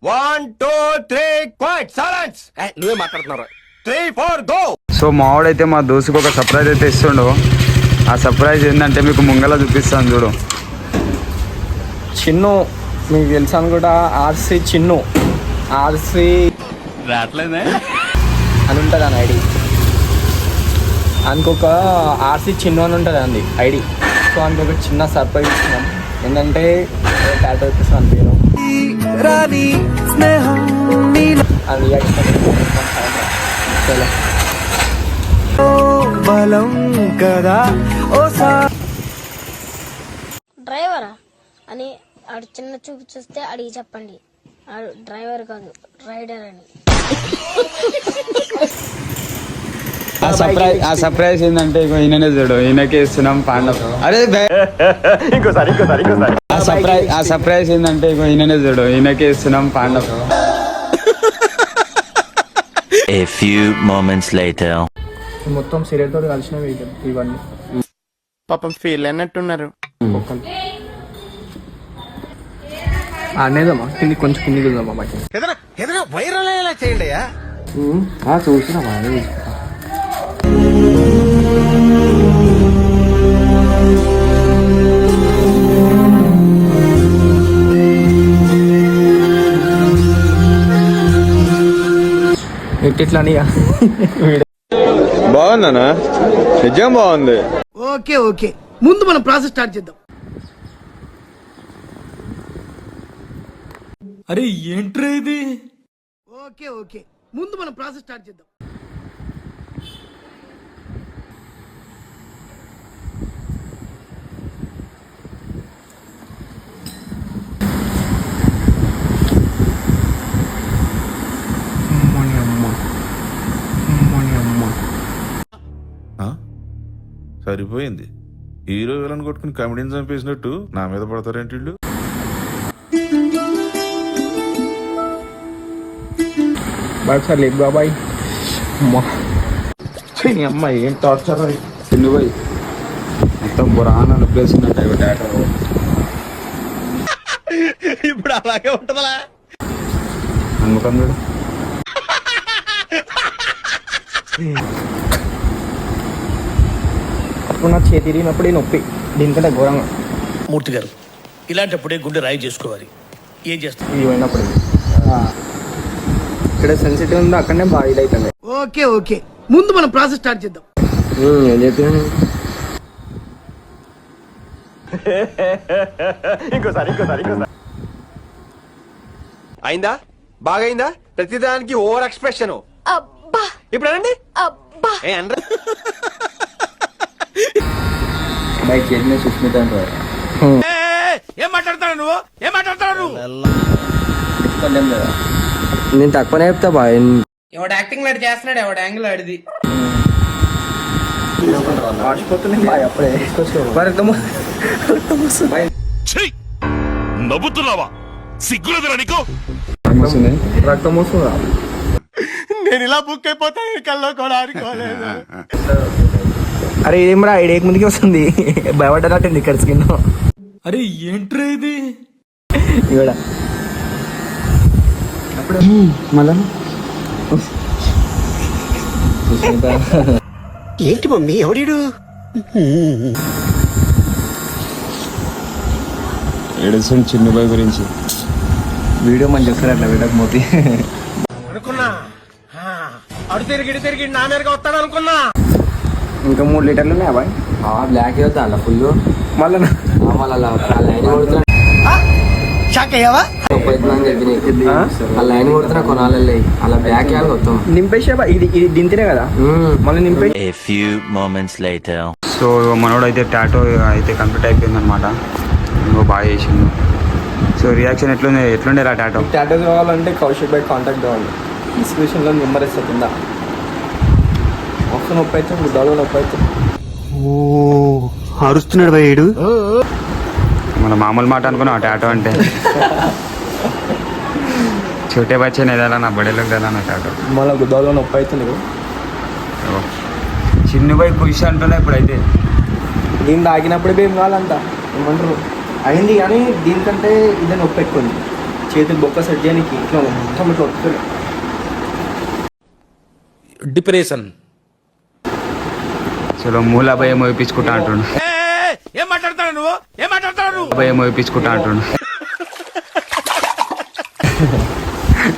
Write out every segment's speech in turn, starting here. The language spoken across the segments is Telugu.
1 2 3 క్వైట్ సైలెన్స్. నువ్వే మాట్లాడుతున్నావు. 3 4 గో. సో మావాడైతే మా దోస్తుకు ఒక సర్ప్రైజ్ అయితే ఇస్తుండు. ఆ సర్ప్రైజ్ ఏంటంటే మీకు ముంగల చూపిస్తాను చూడు. చిన్ను మీకు తెలుసు అనుకుంటా, ఆర్సీ చిన్ను, ఆర్సీ రావట్లేదే అని ఉంటుంది అని ఐడి. అనుకొక ఆర్సీ చిన్ను అని ఉంటుంది అండి ఐడి. సో అనుకొక చిన్న సర్ప్రైజ్ ఇస్తున్నాం. ఏంటంటే టాటో ఇప్పిస్తున్నాను పేరు అది డ్రైవరా అని ఆడు చిన్న చూపు చూస్తే అడిగి చెప్పండి. ఆడు డ్రైవర్ కాదు రైడర్ అని. ఆ సర్ప్రైజ్ ఏంటంటే ఈయననే చూడు, ఈయనకే ఇస్తున్నాం పాండవ్. అరే ఇంకోసారి. ఆ సర్ప్రైజ్ ఏంటంటే ఈయననే చూడు, ఈయనకే ఇస్తున్నాం Pandav. A few moments later. మొత్తం సీరియల్ తోటి కలిసినవి ఇవన్నీ. పాపం ఫీల్ అయినట్టున్నారు. అనేదమ్మా కింది కొంచెం కిందికి వెళ్దామా బయట. ఏదైనా వైరల్ అయ్యేలా చేయండి. చూసినామా ఎట్లా బాగుందనా? నిజం బాగుంది. ఓకే ముందు మనం ప్రాసెస్ స్టార్ట్ చేద్దాం. అరే ఏంట్రా ఇది? ఓకే ముందు మనం ప్రాసెస్ స్టార్ట్ చేద్దాం. సరిపోయింది. హీరో విలన్ కొట్టుకుని కమెడీని చంపేసినట్టు నా మీద పడతారేంటి వీళ్ళు? సార్ లేదు బాబాయ్. అమ్మ ఏం టార్చర్ చిన్ను పోయి మొత్తం బురాన ప్లేస్ ఉన్నట్టు డేటా. ఇప్పుడు అలాగే ఉంటుందా? అందుకని అప్పుడు నా చేతి తిరిగినప్పుడు ఈ నొప్పి దీనికంటే ఘోరంగా. మూర్తి గారు ఇలాంటప్పుడే గుండె రాయి చేసుకోవాలి. ఏం చేస్తాం? ఇది పోయినప్పుడు ఇక్కడ సెన్సిటివ్ ఉందో అక్కడనే బాగా ఇది అవుతుంది. ఓకే ముందు మనం ప్రాసెస్ స్టార్ట్ చేద్దాం. ఏం చెప్పాను? ఇంకోసారి. అయిందా? బాగైందా? ప్రతిదానికి ఓవర్ ఎక్స్ప్రెషన్. ఇప్పుడు అనండి. బైక్ చేసిన సుస్మిత అంటారు. ఏం మాట్లాడతాడు నువ్వు? నేను తక్కువనే చెప్తా బాయ్. ఎవడు యాక్టింగ్ లాడి చేస్తున్నాడు, ఎవడు యాంగిల్ ఆడిది. నవ్వుతున్నావా? సిగ్గులేదురా నీకు? రక్తం వస్తుందా? నేను ఇలా బుక్ అయిపోతాను కల్లో కూడా ఆడుకోలేదు. అరే ఇదేమరా ఐడియా ముందుకి వస్తుంది. భయపడ్డట్టుంది ఇక్కడ స్కిన్. అరే ఏంట్రా ఇది? ఇక్కడ మళ్ళా ఏంటి మమ్మీ ఎవడీడు? ఏడుస్తుంది చిన్ను బాయ్ గురించి. వీడియో మంచి చూస్తారు అట్లా వెళ్ళకపోతే. అనుకున్నా అడు తిరిగి నా మీదగా వస్తాడు అనుకున్నా. ఇంకా 3 లీటర్లు ఉన్నాయి బాయ్. బ్లాక్ అవుతా అలా ఫుల్. మళ్ళా షాక్ అయ్యావా? లైన్ కొడుతున్నా కొనాలి అలా బ్యాక్ మొత్తం నింపేసా. ఇది దింతేనే కదా మళ్ళీ నింపే. A few moments later. So మనోడు అయితే టాటో అయితే కంప్లీట్ అయిపోయింది అనమాట. ఇంకో బాగా చేసిండు. సో రియాక్షన్ ఎట్లుండే రా టాటో? టాటో కావాలంటే కౌశిక్ బై కాంటాక్ట్ కావాలి. డిస్క్రిప్షన్లో నెంబర్ ఇస్తా కింద. మొత్తం నొప్పి అయితే గుడ్డాలో నొప్పి అయితే. అరుస్తున్నాడు భయ్యుడు. మన మామూలు మాట అనుకున్నా టాటో అంటే. छोटे बच्चे नहीं डाला ना बड़े लोग डाला ना టాటో. మళ్ళీ గుద్దాలో నొప్పి అవుతుంది. చిన్ను పోయి ఖుషి అంటున్నా ఇప్పుడైతే. దీన్ని తాగినప్పుడు ఏం కావాలంట ఏమంటారు అయింది, కానీ దీనికంటే ఇదే నొప్పి ఎక్కువ. చేతులు బొక్క సెట్ చేయడానికి ఇట్లా మొత్తం ఇట్లా వస్తుంది. డిప్రెషన్. చలో మూల భయం వేయించుకుంటా అంటుండు. ఏం మాట్లాడతాడు నువ్వు? ఏం మాట్లాడతాడు? భయం వేయించుకుంటా అంటుండు.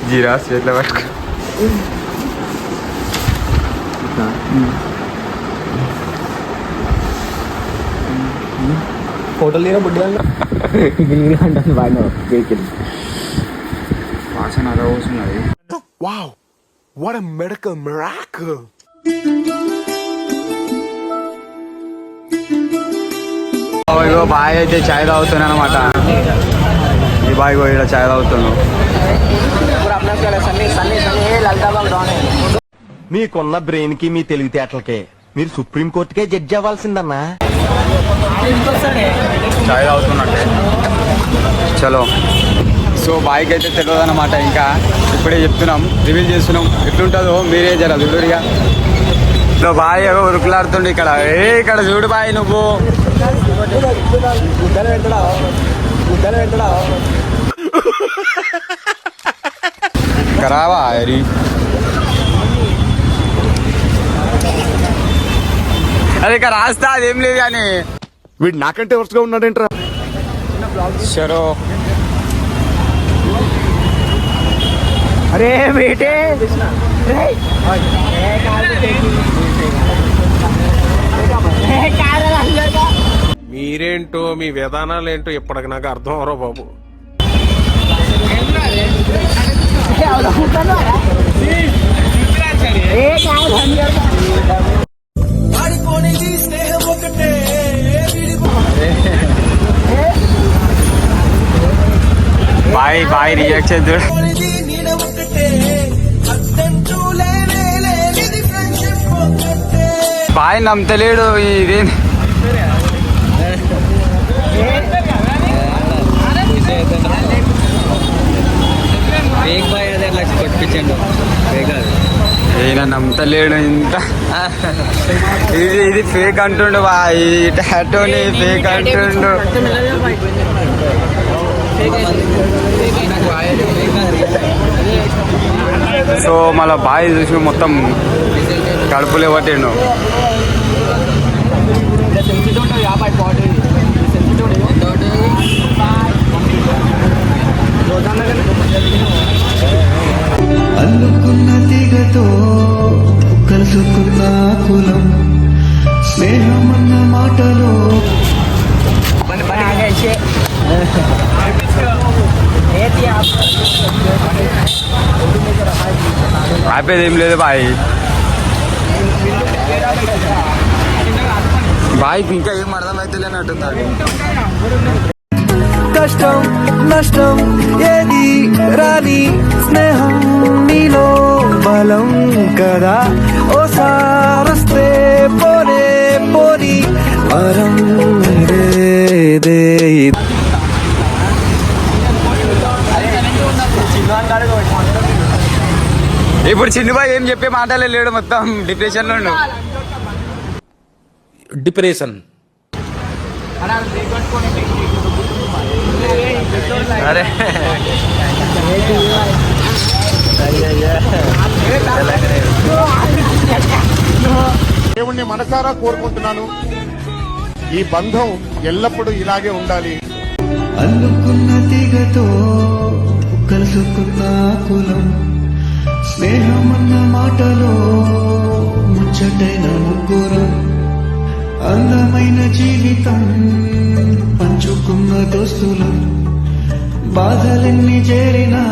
జీరా చేతిలో పట్టుకో. ఫోటోలు తీరా బుడ్డి అంటాను బాగా వెహికల్ వాసన అలా వస్తున్నది. Wow, what a medical miracle. ఇగో బాయ్ అయితే చాయ్ తాగుతున్నా అనమాట. ఈ బాయ్ ఇక్కడ చాయ్ తాగుతున్నావు. మీకున్న బ్రెయిన్ కి మీ తెలివితేటలకే మీరు సుప్రీం కోర్టుకే జడ్జి అవ్వాల్సిందన్నా. చాయ్ తాగుతున్నట్టే. చలో సో బాయ్కి అయితే తెలియదు అనమాట. ఇంకా ఇప్పుడే చెప్తున్నాం, రివీల్ చేస్తున్నాం. ఎట్లుంటుందో మీరే జర చూడుగా. సో బాయ్ ఉరుకులాడుతుండే ఇక్కడ. ఇక్కడ చూడు బాయ్ నువ్వు. రావా అరి అదే ఇక రాస్తా అదేం లేదు కానీ వీడు నాకంటే వరుసగా ఉన్నాడేంట్రా. చలో అరే బేటే మీరేంటో మీ విధానాలు ఏంటో ఇప్పటికి నాకు అర్థం అవరో బాబు. బాయ్ బాయ్ రియాక్షన్ చూడు. బాయ్ నమ్మతలేడు ఇది. ఈయన నమ్మతలేడు ఇంత. ఇది ఫేక్ అంటుండు బాయ్. ఈ టాటూని ఫేక్ అంటుండు. సో మళ్ళా బాయ్ చూసి మొత్తం కడుపులే పట్టిండు. అల్లుకున్న తీగతో కలుసుకున్న కులం స్నేహమన్న మాటలో ఆపేది ఏం లేదు బాయ్. బాయ్కి ఇంకా ఏం అర్థమైతే లేనట్టున్నాడు. కష్టం నష్టం ఏది రాని స్నేహం నీలో బలం కదా. ఓ సారస్తే పోనే పోని వరం ఇదే. ఇప్పుడు చిన్నబాయ్ ఏం చెప్పే మాటలే లేడు, మొత్తం డిప్రెషన్ లో ఉండు. డిప్రెషన్. అరే దేవుణ్ణి మనసారా కోరుకుంటున్నాను. ఈ బంధం ఎల్లప్పుడూ ఇలాగే ఉండాలి. అల్లుకున్న తీగతో కలుసుకున్న కులం స్నేహమన్న మాటలో ముచ్చటైన ముగ్గురం అందమైన జీవితం పంచుకున్న దోస్తులం బాధలెన్ని చేరినా